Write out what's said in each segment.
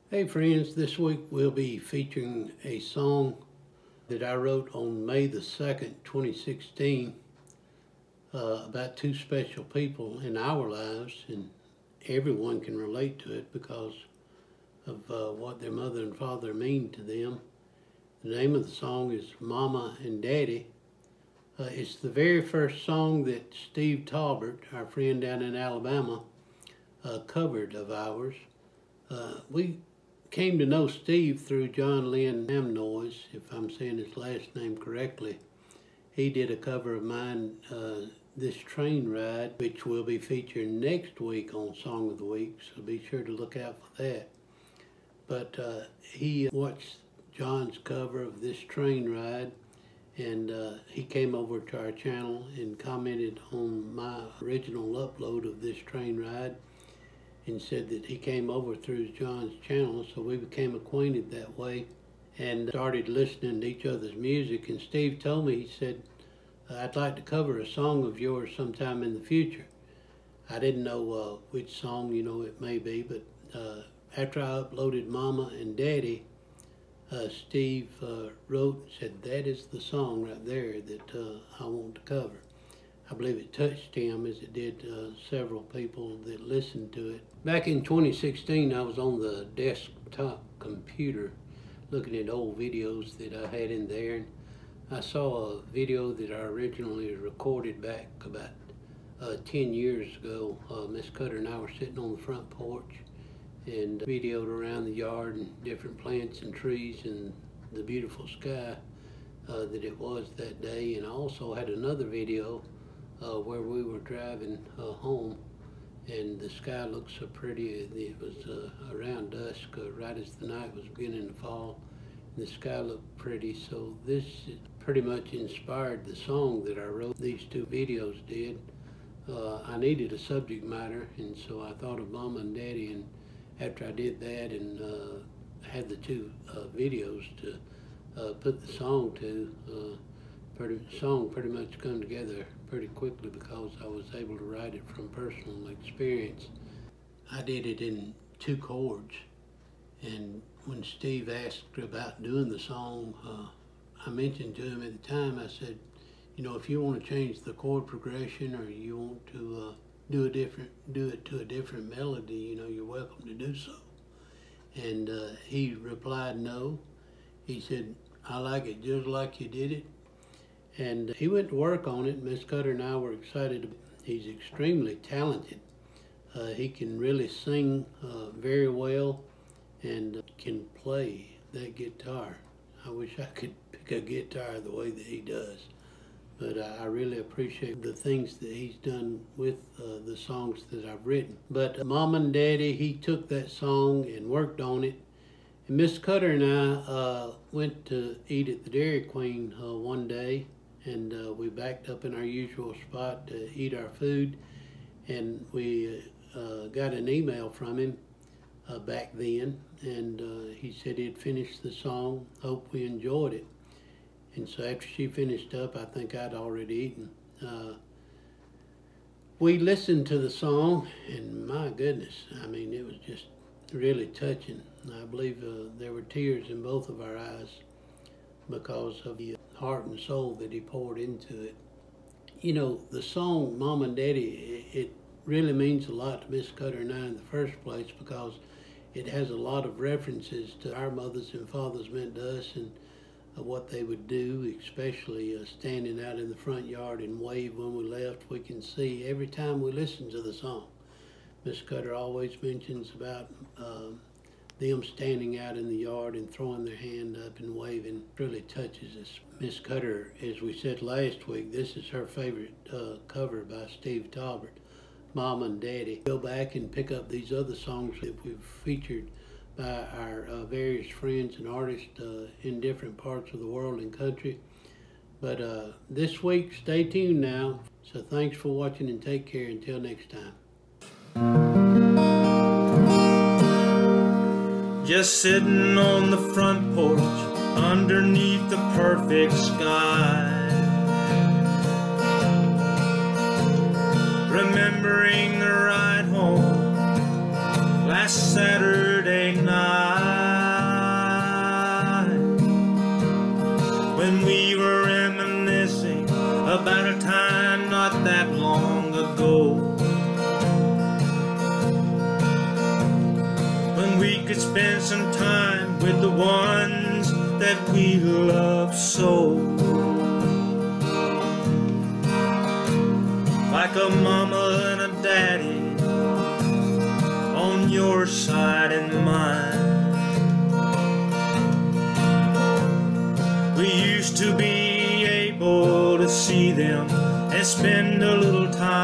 Hey friends, this week we'll be featuring a song that I wrote on May the 2nd, 2016 about two special people in our lives, and everyone can relate to it because of what their mother and father mean to them. The name of the song is Mama and Daddy. It's the very first song that Steve Tolbert, our friend down in Alabama, covered of ours. We came to know Steve through John Lynn Amnoys, if I'm saying his last name correctly. He did a cover of mine, This Train Ride, which will be featured next week on Song of the Week, so be sure to look out for that. But he watched John's cover of This Train Ride, and he came over to our channel and commented on my original upload of This Train Ride, and said that he came over through John's channel, so we became acquainted that way and started listening to each other's music. And Steve told me, he said, I'd like to cover a song of yours sometime in the future. I didn't know which song, it may be, but after I uploaded Mama and Daddy, Steve wrote and said, that is the song right there that I want to cover. I believe it touched him as it did several people that listened to it. Back in 2016, I was on the desktop computer looking at old videos that I had in there, and I saw a video that I originally recorded back about 10 years ago. Miss Cutter and I were sitting on the front porch and videoed around the yard and different plants and trees and the beautiful sky that it was that day. And I also had another video where we were driving home, and the sky looked so pretty. It was around dusk, right as the night was beginning to fall. And the sky looked pretty, so this pretty much inspired the song that I wrote. These two videos did. I needed a subject matter, and so I thought of Mama and Daddy, and after I did that and had the two videos to put the song to, the song pretty much come together pretty quickly because I was able to write it from personal experience. I did it in 2 chords, and when Steve asked about doing the song, I mentioned to him at the time, I said, if you want to change the chord progression or you want to do it to a different melody, you're welcome to do so. And he replied no. He said, I like it just like you did it. And he went to work on it. Miss Cutter and I were excited. He's extremely talented. He can really sing very well and can play that guitar. I wish I could pick a guitar the way that he does. But I really appreciate the things that he's done with the songs that I've written. But Mama and Daddy, he took that song and worked on it. And Miss Cutter and I went to eat at the Dairy Queen one day, and we backed up in our usual spot to eat our food, and we got an email from him back then, and he said he'd finished the song, hope we enjoyed it. And so after she finished up, I think I'd already eaten. We listened to the song, and my goodness, it was just really touching. I believe there were tears in both of our eyes because of the heart and soul that he poured into it. The song Mama and Daddy, it really means a lot to Miss Cutter and I in the first place because it has a lot of references to our mothers and fathers meant to us, and what they would do, especially standing out in the front yard and wave when we left. We can see every time we listen to the song. Miss Cutter always mentions about them standing out in the yard and throwing their hand up and waving. It really touches us. Miss Cutter, as we said last week, this is her favorite cover by Steve Tolbert, Mama and Daddy. Go back and pick up these other songs that we've featured by our various friends and artists in different parts of the world and country. But this week, stay tuned now. So thanks for watching, and take care until next time. Just sitting on the front porch underneath the perfect sky, remembering the ride home last Saturday night. about a time not that long ago when we could spend some time with the ones that we love so, like a mama and a daddy on your side and mine. We used to be able to see them and spend a little time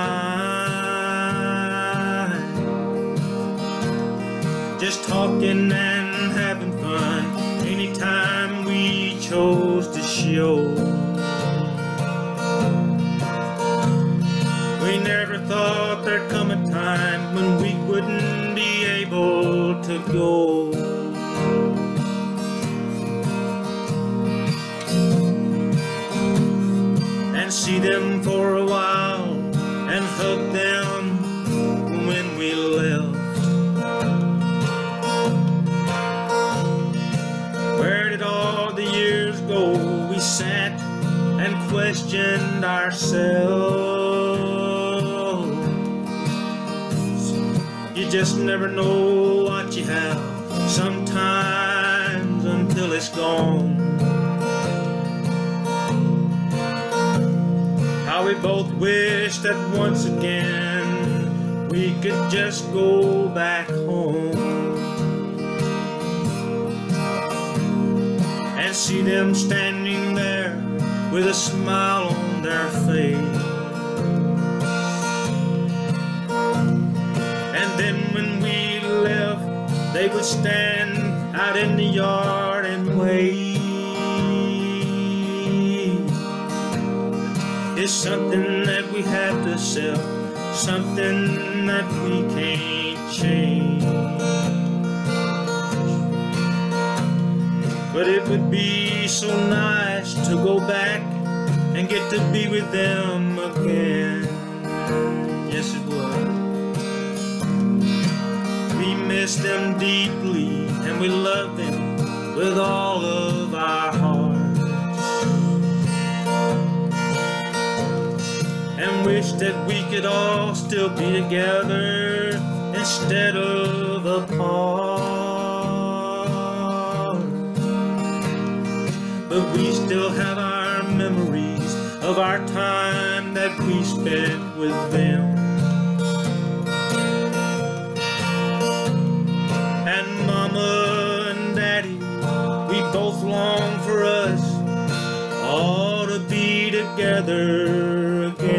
just talking and having fun anytime we chose to show. We never thought there'd come a time when we wouldn't be able to go. And see them for a while and hug them when we left. Where did all the years go? We sat and questioned ourselves. You just never know what you have sometimes until it's gone. How we both wish that once again we could just go back home and see them standing there with a smile on their face. And then when we left, they would stand out in the yard and wait. It's something that we have to sell, something that we can't change. But it would be so nice to go back and get to be with them again. Yes, it would. We miss them deeply and we love them with all of our hearts. And wish that we could all still be together instead of apart. But we still have our memories of our time that we spent with them. And Mama and Daddy, we both long for us all to be together again.